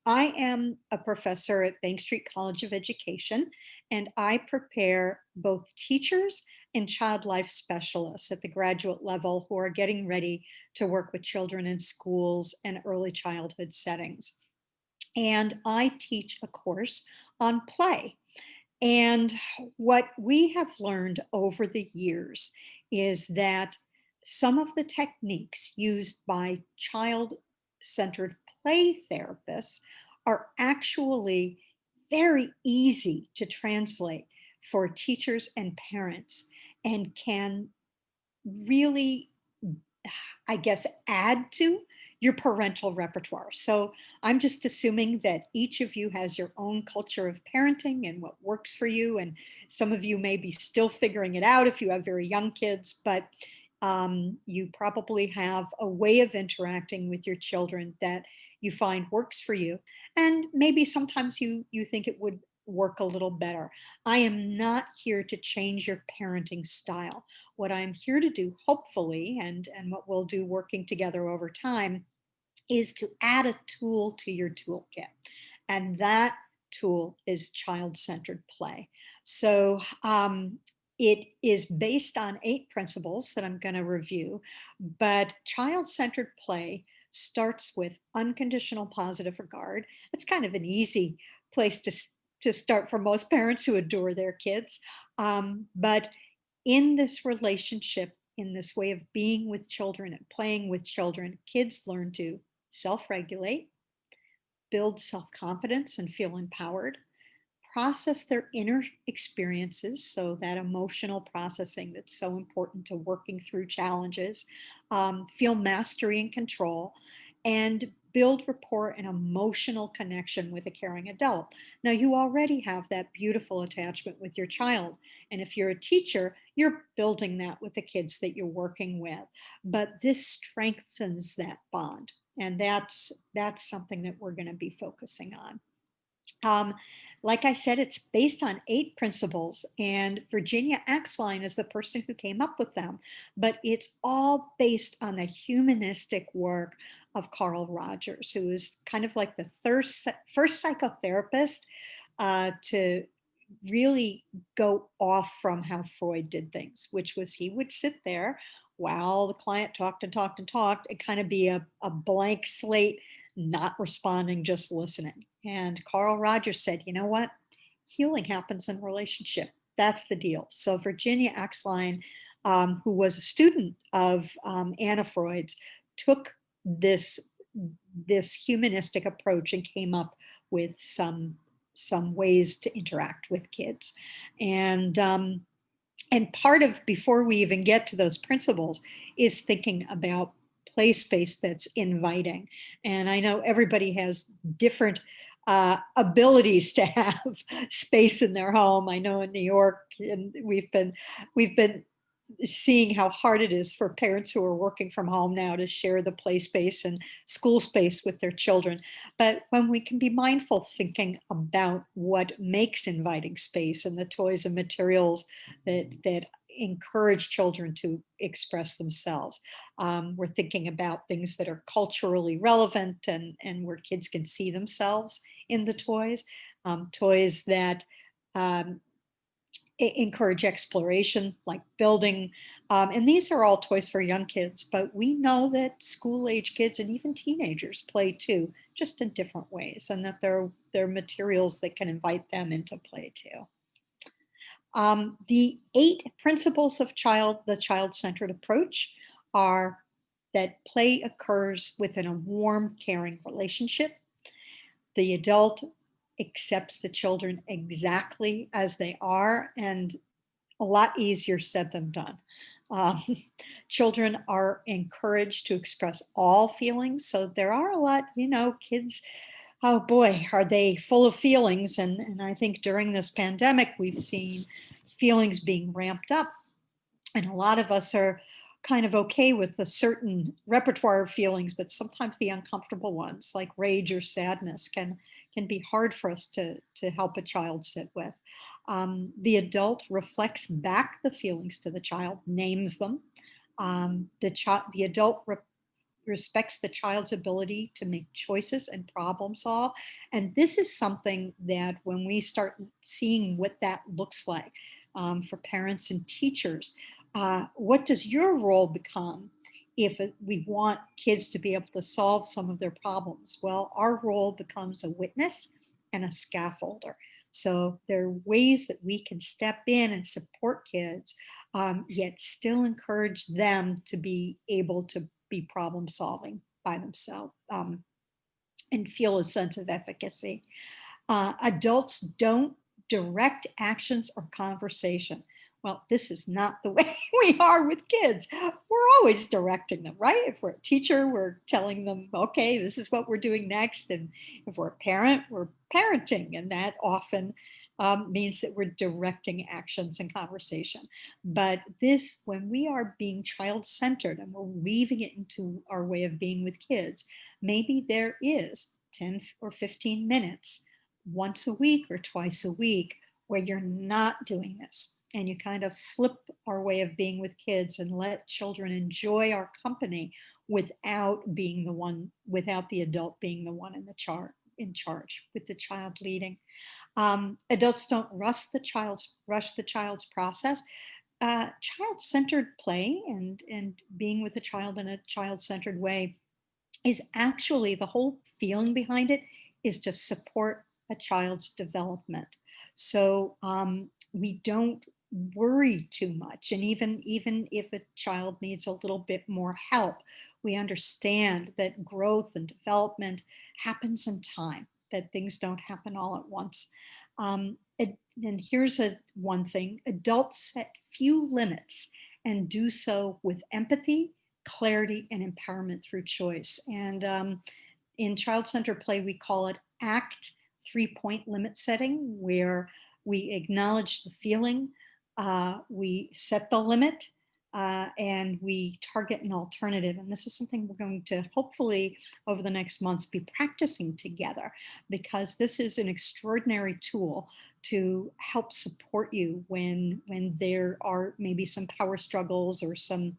I am a professor at Bank Street College of Education, and I prepare both teachers and child life specialists at the graduate level who are getting ready to work with children in schools and early childhood settings. And I teach a course on play. And what we have learned over the years is that some of the techniques used by child-centered play therapists are actually very easy to translate for teachers and parents and can really, I guess, add to your parental repertoire. So I'm just assuming that each of you has your own culture of parenting and what works for you. And some of you may be still figuring it out if you have very young kids, but you probably have a way of interacting with your children that you find works for you. And maybe sometimes you think it would work a little better. I am not here to change your parenting style. What I'm here to do, hopefully, and what we'll do working together over time, is to add a tool to your toolkit. And that tool is child-centered play. So it is based on 8 principles that I'm going to review, but child-centered play starts with unconditional positive regard. It's kind of an easy place to start for most parents who adore their kids. But in this relationship, in this way of being with children and playing with children, kids learn to self-regulate, build self-confidence and feel empowered, process their inner experiences, so that emotional processing that's so important to working through challenges, feel mastery and control, and build rapport and emotional connection with a caring adult. Now, you already have that beautiful attachment with your child. And if you're a teacher, you're building that with the kids that you're working with. But this strengthens that bond. And that's something that we're going to be focusing on. Um, like I said, it's based on 8 principles, and Virginia Axline is the person who came up with them, but it's all based on the humanistic work of Carl Rogers, who is kind of like the first psychotherapist to really go off from how Freud did things, which was he would sit there while the client talked and talked and talked and kind of be a blank slate, not responding, just listening. And Carl Rogers said, you know what? Healing happens in relationship. That's the deal. So Virginia Axline, who was a student of Anna Freud's, took this humanistic approach and came up with some ways to interact with kids. And part of, before we even get to those principles, is thinking about play space that's inviting. And I know everybody has different abilities to have space in their home. I know in New York, and we've been seeing how hard it is for parents who are working from home now to share the play space and school space with their children. But when we can be mindful, thinking about what makes inviting space and the toys and materials that encourage children to express themselves. We're thinking about things that are culturally relevant and where kids can see themselves in the toys. Toys that encourage exploration, like building. And these are all toys for young kids, but we know that school-age kids and even teenagers play too, just in different ways, and that there are materials that can invite them into play too. The 8 principles of the child-centered approach are that play occurs within a warm, caring relationship. The adult accepts the children exactly as they are, and a lot easier said than done. Um, Children are encouraged to express all feelings. So there are a lot, kids, oh boy, are they full of feelings. And I think during this pandemic, we've seen feelings being ramped up. And a lot of us are kind of okay with a certain repertoire of feelings, but sometimes the uncomfortable ones, like rage or sadness, can be hard for us to help a child sit with. The adult reflects back the feelings to the child, names them. The adult respects the child's ability to make choices and problem solve. And this is something that when we start seeing what that looks like for parents and teachers, what does your role become if we want kids to be able to solve some of their problems? Well, our role becomes a witness and a scaffolder. So there are ways that we can step in and support kids, yet still encourage them to be able to be problem solving by themselves, and feel a sense of efficacy. Adults don't direct actions or conversation. Well, this is not the way we are with kids. We're always directing them, right? If we're a teacher, we're telling them, okay, this is what we're doing next. And if we're a parent, we're parenting. And that often means that we're directing actions and conversation. But this, when we are being child centered and we're weaving it into our way of being with kids, maybe there is 10 or 15 minutes once a week or twice a week where you're not doing this, and you kind of flip our way of being with kids and let children enjoy our company without being the one, without the adult being the one in charge, with the child leading. Adults don't rush the child's process. Child-centered play and being with a child in a child-centered way is actually, the whole feeling behind it is to support a child's development. So we don't worry too much. And even if a child needs a little bit more help, we understand that growth and development happens in time, that things don't happen all at once. And here's one thing: adults set few limits and do so with empathy, clarity, and empowerment through choice. And in child-centered play, we call it ACT, 3-point limit setting, where we acknowledge the feeling, we set the limit, and we target an alternative. And this is something we're going to hopefully over the next months be practicing together, because this is an extraordinary tool to help support you when there are maybe some power struggles or some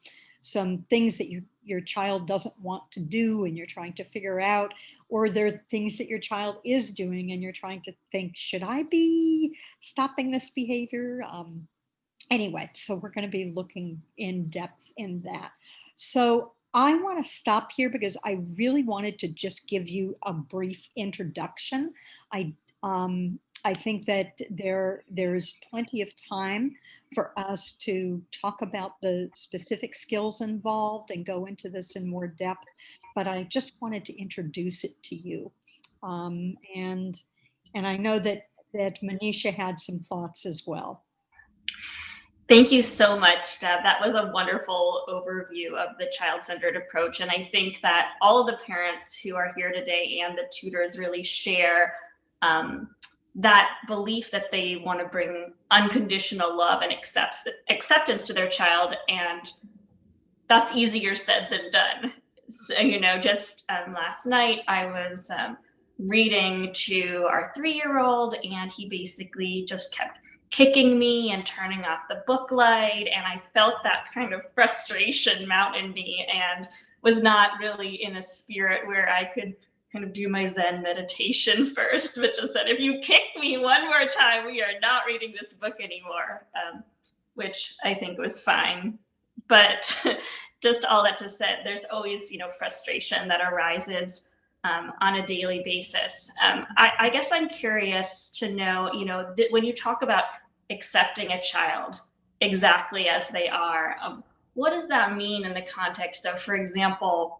things that your child doesn't want to do and you're trying to figure out, or there are things that your child is doing and you're trying to think, should I be stopping this behavior? Anyway, so we're going to be looking in depth in that. So I want to stop here because I really wanted to just give you a brief introduction. I I think that there's plenty of time for us to talk about the specific skills involved and go into this in more depth, but I just wanted to introduce it to you. Um, and and I know that Manisha had some thoughts as well. Thank you so much, Deb. That was a wonderful overview of the child centered approach. And I think that all of the parents who are here today and the tutors really share that belief that they want to bring unconditional love and acceptance to their child. And that's easier said than done. So, just last night I was reading to our 3-year old, and he basically just kept kicking me and turning off the book light. And I felt that kind of frustration mount in me and was not really in a spirit where I could kind of do my Zen meditation first, but just said, if you kick me one more time, we are not reading this book anymore, which I think was fine. But just all that to say, there's always, frustration that arises on a daily basis. I guess I'm curious to know, when you talk about accepting a child exactly as they are, what does that mean in the context of, for example,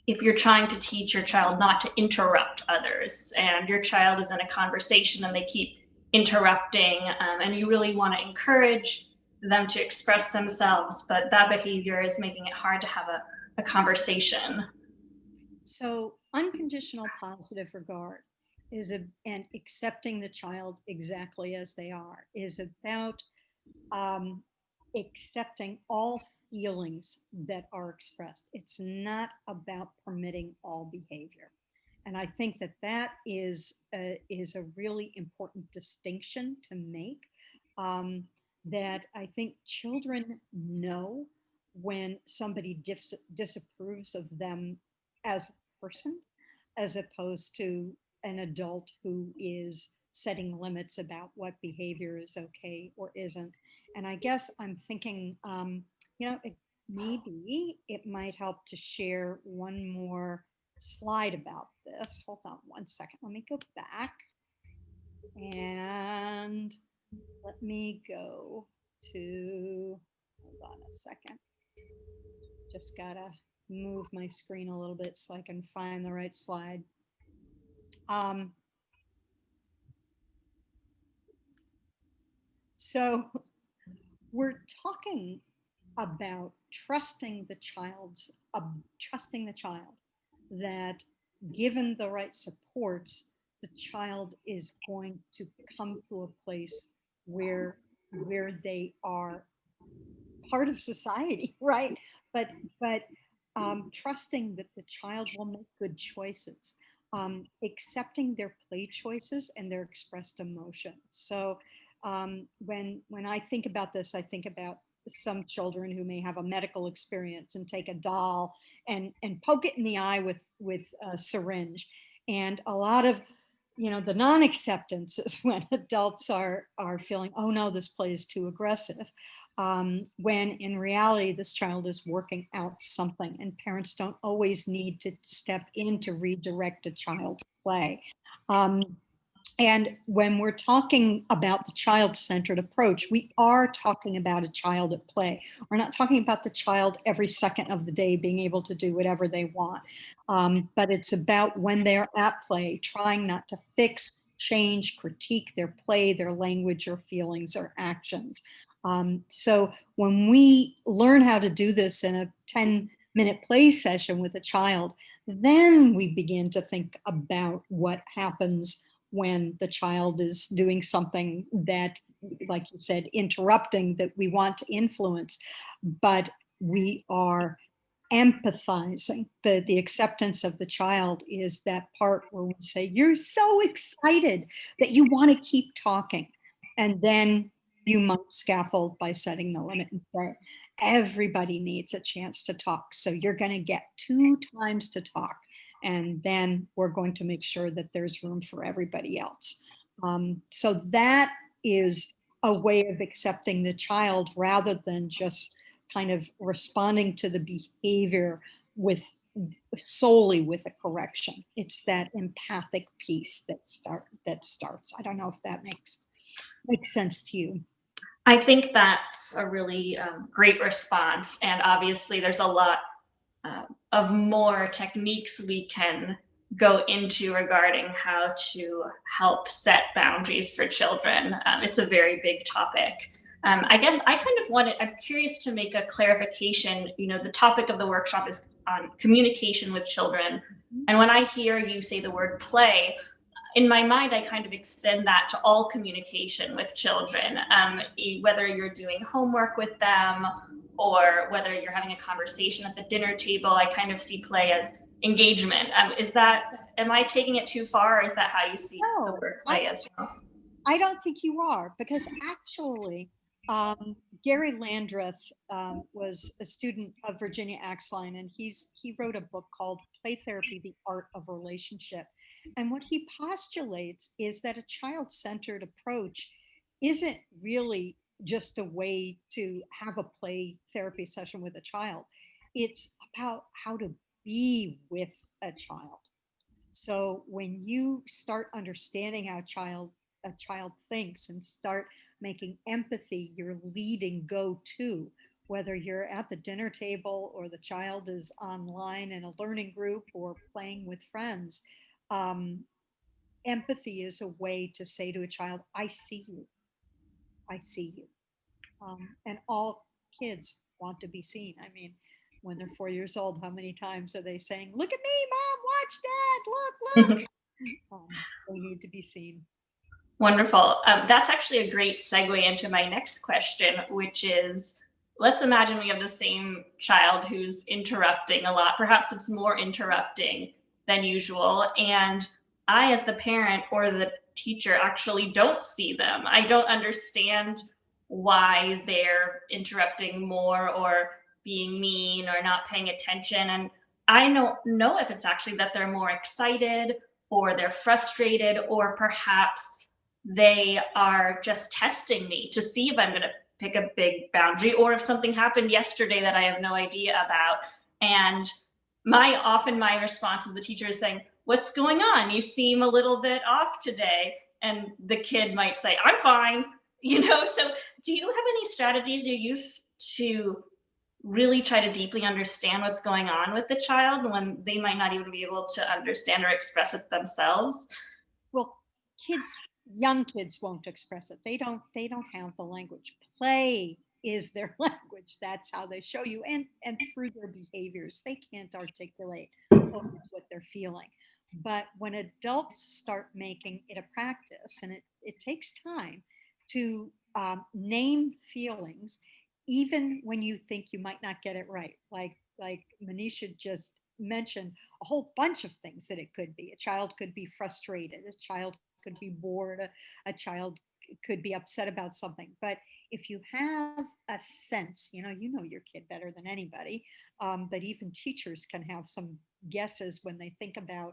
if you're trying to teach your child not to interrupt others and your child is in a conversation and they keep interrupting, and you really want to encourage them to express themselves, but that behavior is making it hard to have a conversation. So unconditional positive regard and accepting the child exactly as they are is about um, accepting all feelings that are expressed. It's not about permitting all behavior. And I think that is a really important distinction to make. Um, that I think children know when somebody disapproves of them as a person, as opposed to an adult who is setting limits about what behavior is okay or isn't. And I guess I'm thinking, maybe it might help to share one more slide about this. Hold on one second. Let me go back and let me go to, hold on a second. Just gotta move my screen a little bit so I can find the right slide. Um, so we're talking about trusting the child that given the right supports, the child is going to come to a place where they are part of society, right? But trusting that the child will make good choices, accepting their play choices and their expressed emotions. So when I think about this, I think about some children who may have a medical experience and take a doll and poke it in the eye with a syringe, and a lot of the non-acceptance is when adults are feeling, oh no, this play is too aggressive, when in reality this child is working out something, and parents don't always need to step in to redirect a child's play. And when we're talking about the child-centered approach, we are talking about a child at play. We're not talking about the child every second of the day being able to do whatever they want. But it's about when they're at play, trying not to fix, change, critique their play, their language or feelings or actions. So when we learn how to do this in a 10-minute play session with a child, then we begin to think about what happens when the child is doing something that, like you said, interrupting, that we want to influence, but we are empathizing. The acceptance of the child is that part where we say, you're so excited that you want to keep talking. And then you might scaffold by setting the limit and say, everybody needs a chance to talk. So you're going to get 2 times to talk. And then we're going to make sure that there's room for everybody else. So that is a way of accepting the child rather than just kind of responding to the behavior with solely with a correction. It's that empathic piece that starts. I don't know if that makes sense to you. I think that's a really great response. And obviously, there's a lot of more techniques we can go into regarding how to help set boundaries for children. It's a very big topic. I guess I'm curious to make a clarification. You know, the topic of the workshop is on communication with children. And when I hear you say the word play, in my mind, I kind of extend that to all communication with children, whether you're doing homework with them or whether you're having a conversation at the dinner table. I kind of see play as engagement. Am I taking it too far, or is that how you see the No, word play as well? I don't think you are, because actually, Gary Landreth was a student of Virginia Axline, and he wrote a book called Play Therapy: The Art of Relationship. And what he postulates is that a child-centered approach isn't really just a way to have a play therapy session with a child. It's about how to be with a child. So when you start understanding how a child thinks and start making empathy your leading go-to, whether you're at the dinner table or the child is online in a learning group or playing with friends, um, empathy is a way to say to a child, I see you, I see you. And all kids want to be seen. I mean, when they're 4 years old, how many times are they saying, look at me, mom, watch dad, look, look. They need to be seen. Wonderful. That's actually a great segue into my next question, which is, let's imagine we have the same child who's interrupting a lot. Perhaps it's more interrupting than usual. And I, as the parent or the teacher, actually don't see them. I don't understand why they're interrupting more, or being mean or not paying attention. And I don't know if it's actually that they're more excited or they're frustrated, or perhaps they are just testing me to see if I'm going to pick a big boundary, or if something happened yesterday that I have no idea about. And my response as the teacher is saying, "What's going on? You seem a little bit off today." And the kid might say, "I'm fine." So do you have any strategies you use to really try to deeply understand what's going on with the child when they might not even be able to understand or express it themselves? Well, kids, young kids won't express it. They don't have the language. Play is their language. That's how they show you, and through their behaviors. They can't articulate always what they're feeling. But when adults start making it a practice, and it takes time to name feelings, even when you think you might not get it right, like Manisha just mentioned a whole bunch of things that it could be. A child could be frustrated, a child could be bored, a child could be upset about something. But if you have a sense, you know your kid better than anybody, but even teachers can have some guesses when they think about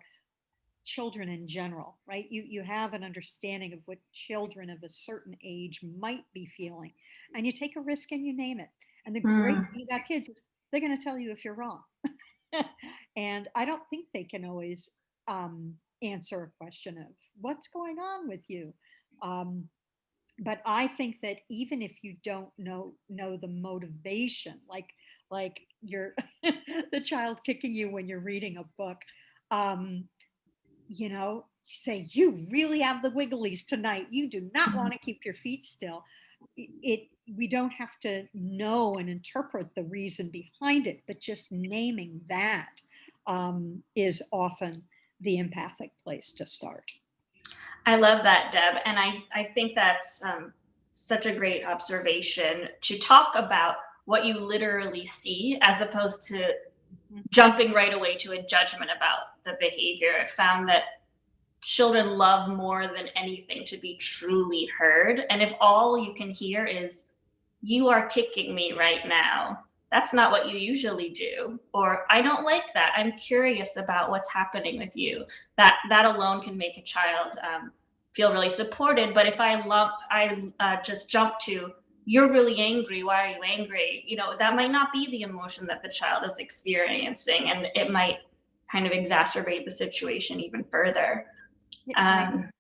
children in general, right? You have an understanding of what children of a certain age might be feeling, and you take a risk and you name it. And the great Mm. thing about kids is they're going to tell you if you're wrong. And I don't think they can always answer a question of what's going on with you. Um, but I think that even if you don't know the motivation, like you're the child kicking you when you're reading a book, um, say you really have the wigglies tonight. You do not want to keep your feet still. It We don't have to know and interpret the reason behind it, but just naming that is often the empathic place to start. I love that, Deb. And I think that's such a great observation to talk about what you literally see as opposed to Mhm. jumping right away to a judgment about the behavior. I found that children love more than anything to be truly heard. And if all you can hear is, "You are kicking me right now," that's not what you usually do. Or, "I don't like that. I'm curious about what's happening with you." That alone can make a child feel really supported. But if I just jump to, "You're really angry. Why are you angry?" That might not be the emotion that the child is experiencing, and it might kind of exacerbate the situation even further. I Um,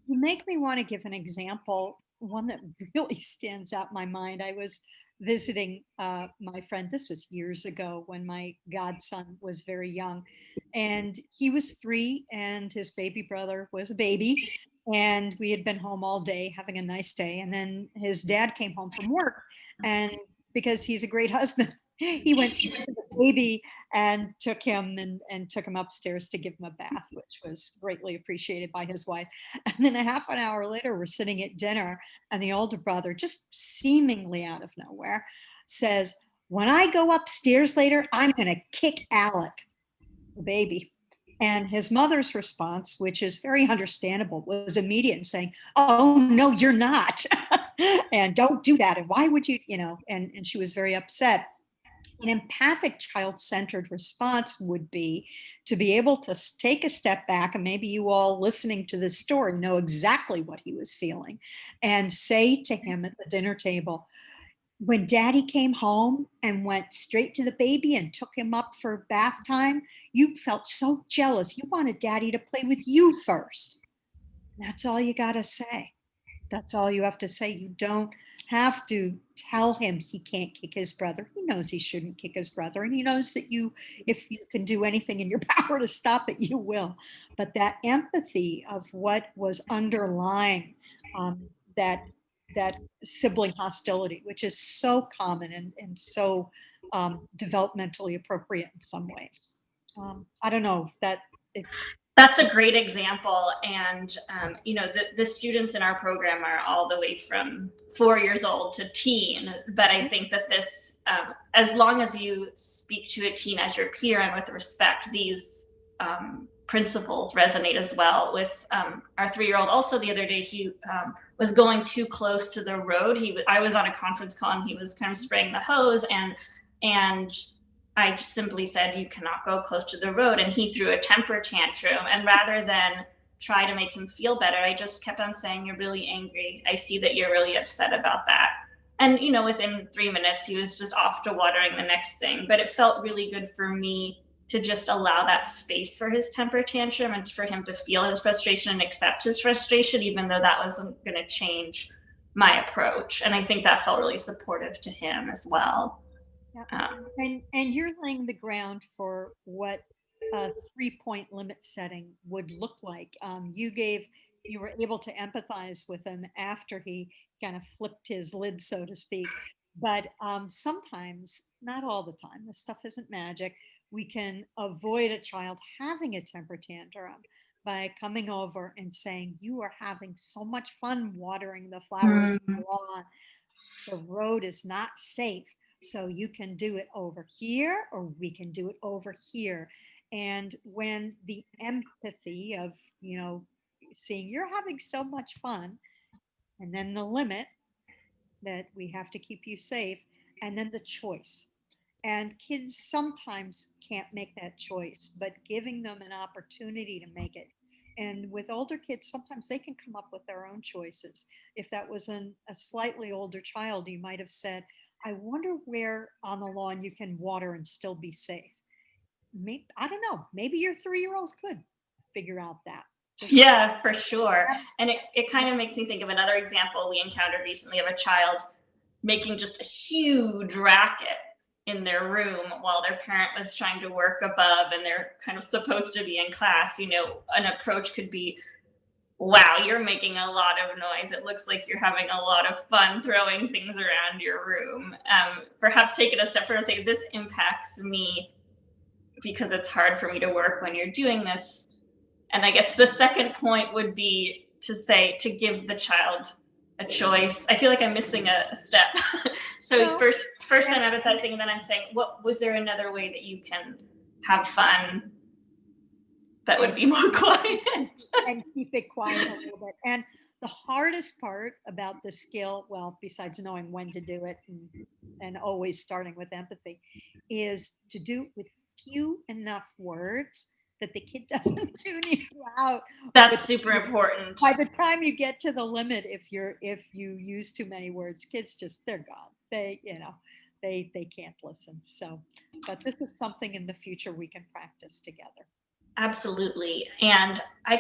You make me want to give an example, one that really stands out in my mind. I was visiting my friend, this was years ago when my godson was very young, and he was 3, and his baby brother was a baby. And we had been home all day having a nice day. And then his dad came home from work, and because he's a great husband, he went straight to the baby and took him upstairs to give him a bath, which was greatly appreciated by his wife. And then a half an hour later, we're sitting at dinner, and the older brother, just seemingly out of nowhere, says, "When I go upstairs later, I'm going to kick Alec, the baby." And his mother's response, which is very understandable, was immediate and saying, "Oh, no, you're not." And don't do that. And why would you? And she was very upset. An empathic child centered response would be to be able to take a step back, and maybe you all listening to this story know exactly what he was feeling, and say to him at the dinner table, "When daddy came home and went straight to the baby and took him up for bath time, you felt so jealous. You wanted daddy to play with you first." That's all you got to say. That's all you have to say. You don't have to tell him he can't kick his brother. He knows he shouldn't kick his brother, and he knows that if you can do anything in your power to stop it, you will. But that empathy of what was underlying um, that that sibling hostility, which is so common and so developmentally appropriate in some ways. I don't know if that's a great example. And, the students in our program are all the way from 4 years old to teen. But I think that as long as you speak to a teen as your peer and with respect, these principles resonate as well. With our 3-year-old, also the other day, he was going too close to the road. I was on a conference call and he was kind of spraying the hose. And And I just simply said, "You cannot go close to the road." And he threw a temper tantrum. And rather than try to make him feel better, I just kept on saying, "You're really angry. I see that you're really upset about that." And, within 3 minutes, he was just off to watering the next thing. But it felt really good for me to just allow that space for his temper tantrum and for him to feel his frustration and accept his frustration, even though that wasn't going to change my approach. And I think that felt really supportive to him as well. Yeah. Um, And you're laying the ground for what a 3-point limit setting would look like. You were able to empathize with him after he kind of flipped his lid, so to speak. But sometimes, not all the time, this stuff isn't magic. We can avoid a child having a temper tantrum by coming over and saying, "You are having so much fun watering the flowers on the mm, lawn. The road is not safe. So you can do it over here, or we can do it over here." And when the empathy of, you know, seeing you're having so much fun, and then the limit that we have to keep you safe, and then the choice. And kids sometimes can't make that choice, but giving them an opportunity to make it. And with older kids, sometimes they can come up with their own choices. If that was a slightly older child, you might have said, "I wonder where on the lawn you can water and still be safe." Maybe, I don't know, maybe your 3-year old could figure out that. Just yeah, for sure. And it kind of makes me think of another example we encountered recently of a child making just a huge racket in their room while their parent was trying to work above and they're kind of supposed to be in class. An approach could be, "Wow, you're making a lot of noise. It looks like you're having a lot of fun throwing things around your room." Perhaps take it a step further and say, "This impacts me because it's hard for me to work when you're doing this." And I guess the second point would be to say, to give the child a choice. I feel like I'm missing a step. So well, first and, I'm and empathizing, and then I'm saying, what was there another way that you can have fun that would and be more quiet? and keep it quiet a little bit. And the hardest part about the skill, well, besides knowing when to do it and always starting with empathy, is to do it with few enough words that the kid doesn't tune you out. That's With super important. by the time you get to the limit, if you use too many words, kids just, they're gone. They can't listen. So, but this is something in the future we can practice together. Absolutely. And I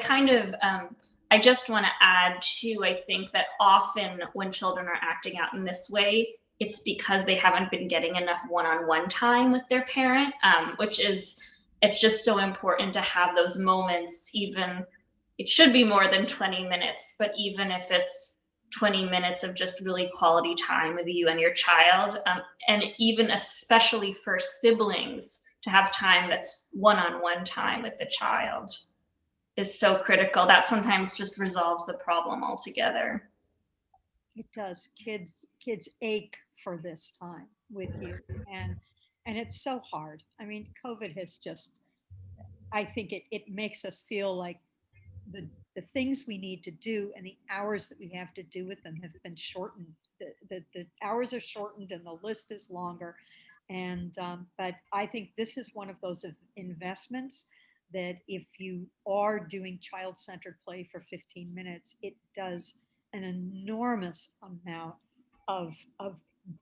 just want to add too, I think that often when children are acting out in this way, it's because they haven't been getting enough one on one time with their parent, it's just so important to have those moments, even it should be more than 20 minutes, but even if it's 20 minutes of just really quality time with you and your child, and even especially for siblings, to have time that's one-on-one time with the child is so critical. That sometimes just resolves the problem altogether. It does. Kids ache for this time with you, and it's so hard. I mean, COVID has just, I think it makes us feel like the things we need to do and the hours that we have to do with them have been shortened. The hours are shortened and the list is longer. And but I think this is one of those investments that if you are doing child-centered play for 15 minutes, it does an enormous amount of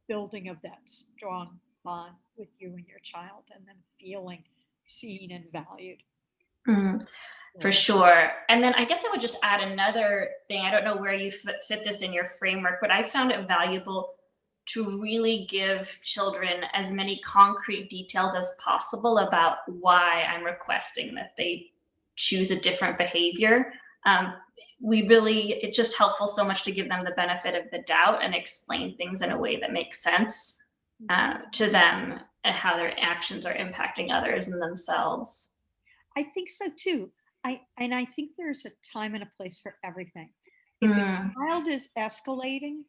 building of that strong bond with you and your child, and then feeling seen and valued. Mm, for So, sure. And then I guess I would just add another thing. I don't know where you fit this in your framework, but I found it valuable to really give children as many concrete details as possible about why I'm requesting that they choose a different behavior. Um, it's just helpful so much to give them the benefit of the doubt and explain things in a way that makes sense mhm. to them and how their actions are impacting others and themselves. I think so too. I think there's a time and a place for everything. If a Mm, child is escalating,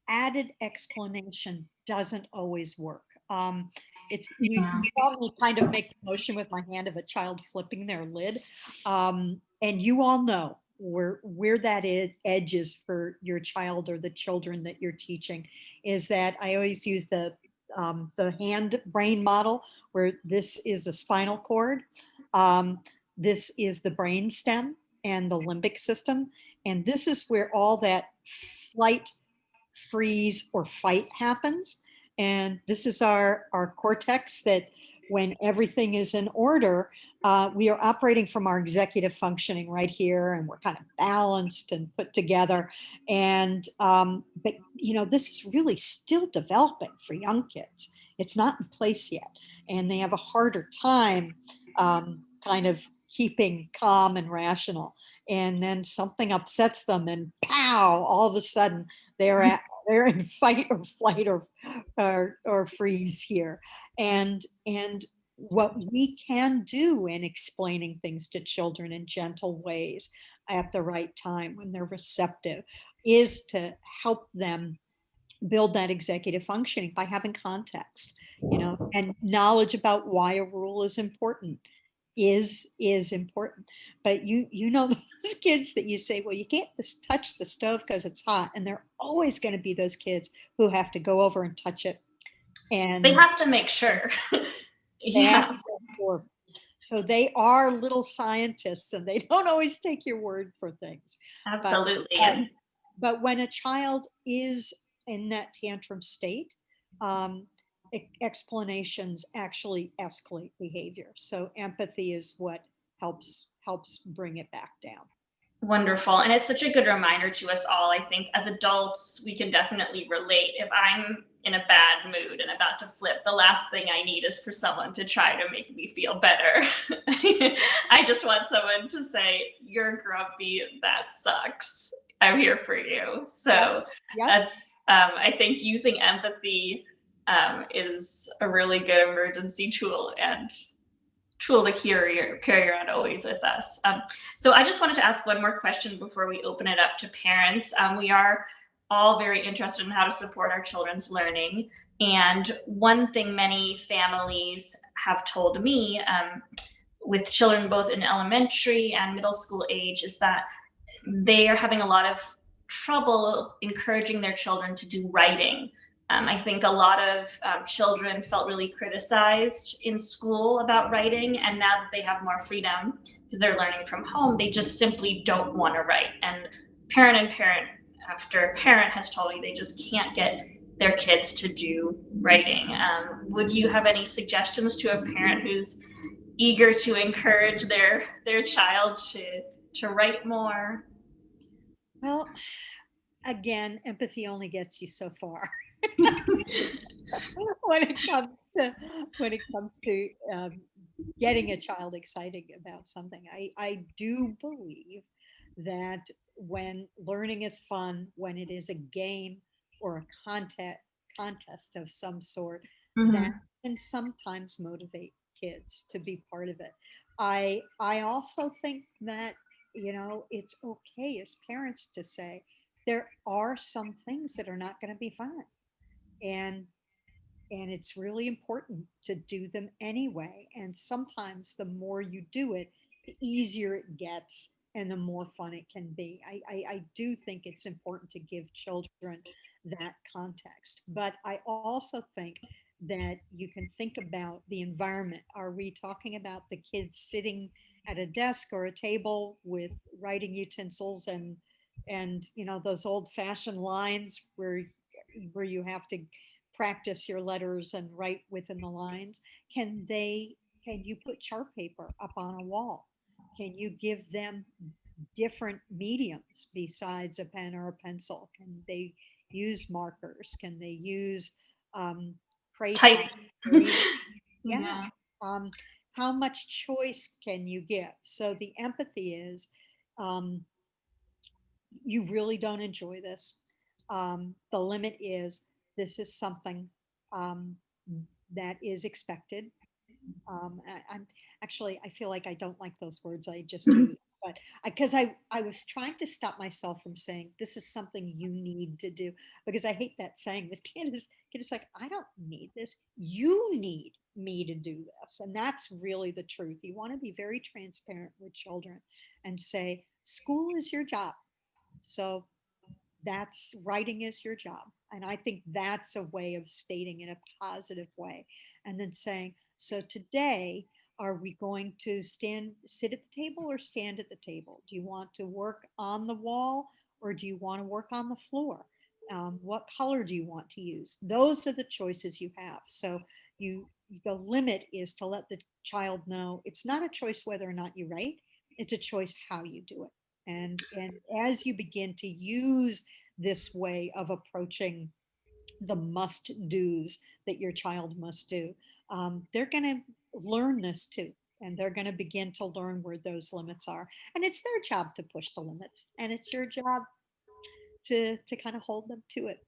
added explanation doesn't always work. It's you yeah. saw me kind of make the motion with my hand of a child flipping their lid, and you all know where that edge is for your child or the children that you're teaching. Is that I always use the the hand brain model, where this is the spinal cord, um, this is the brain stem and the limbic system, and this is where all that flight, freeze, or fight happens. And this is our cortex that when everything is in order, we are operating from our executive functioning right here, and we're kind of balanced and put together. And, but, this is really still developing for young kids. It's not in place yet. And they have a harder time kind of keeping calm and rational. And then something upsets them, and pow, all of a sudden they're at they're in fight or flight or freeze here. And what we can do in explaining things to children in gentle ways at the right time when they're receptive is to help them build that executive functioning by having context, and knowledge about why a rule is important is important. But those kids that you say, well, you can't touch the stove because it's hot, and they're always going to be those kids who have to go over and touch it, They and have to make sure. they have to Yeah, absorb. So they are little scientists, and they don't always take your word for things. But absolutely. uh, And but when a child is in that tantrum state, um, explanations actually escalate behavior. So empathy is what helps bring it back down. wonderful. And it's such a good reminder to us all. I think as adults, we can definitely relate. If I'm in a bad mood and about to flip, the last thing I need is for someone to try to make me feel better. I just want someone to say, "You're grumpy. That sucks. I'm here for you." Yep. So Yep. I think using empathy is a really good emergency tool and tool to carry around always with us. So I just wanted to ask one more question before we open it up to parents. We are all very interested in how to support our children's learning. And one thing many families have told me with children both in elementary and middle school age is that they are having a lot of trouble encouraging their children to do writing. I think a lot of children felt really criticized in school about writing, and now that they have more freedom because they're learning from home, they just simply don't want to write. And parent after parent has told me they just can't get their kids to do writing. Would you have any suggestions to a parent who's eager to encourage their child to write more? Well, again, empathy only gets you so far. when it comes to getting a child excited about something. I do believe that when learning is fun, when it is a game or a contest of some sort, that Mhm. can sometimes motivate kids to be part of it. I also think that it's okay as parents to say there are some things that are not going to be fun, and it's really important to do them anyway. And sometimes the more you do it, the easier it gets and the more fun it can be. I do think it's important to give children that context. But I also think that you can think about the environment. Are we talking about the kids sitting at a desk or a table with writing utensils and those old fashioned lines where you have to practice your letters and write within the lines? Can you put chart paper up on a wall? Can you give them different mediums besides a pen or a pencil? Can they use markers? Can they use Type. crayons or even, yeah. Yeah. um, how much choice can you give? So the empathy is, um, you really don't enjoy this. The limit is, this is something um, that is expected. I'm actually, I feel like I don't like those words I just used, but because I was trying to stop myself from saying this is something you need to do, because I hate that saying. The kid is like, I don't need this. You need me to do this, and that's really the truth. You want to be very transparent with children and say, school is your job. So That's writing is your job. And I think that's a way of stating in a positive way. And then saying, so today, are we going to sit at the table or stand at the table? Do you want to work on the wall or do you want to work on the floor? What color do you want to use? Those are the choices you have. So the limit is to let the child know it's not a choice whether or not you write, it's a choice how you do it. And as you begin to use this way of approaching the must do's that your child must do, they're going to learn this too. And they're going to begin to learn where those limits are. And it's their job to push the limits. And it's your job to kind of hold them to it.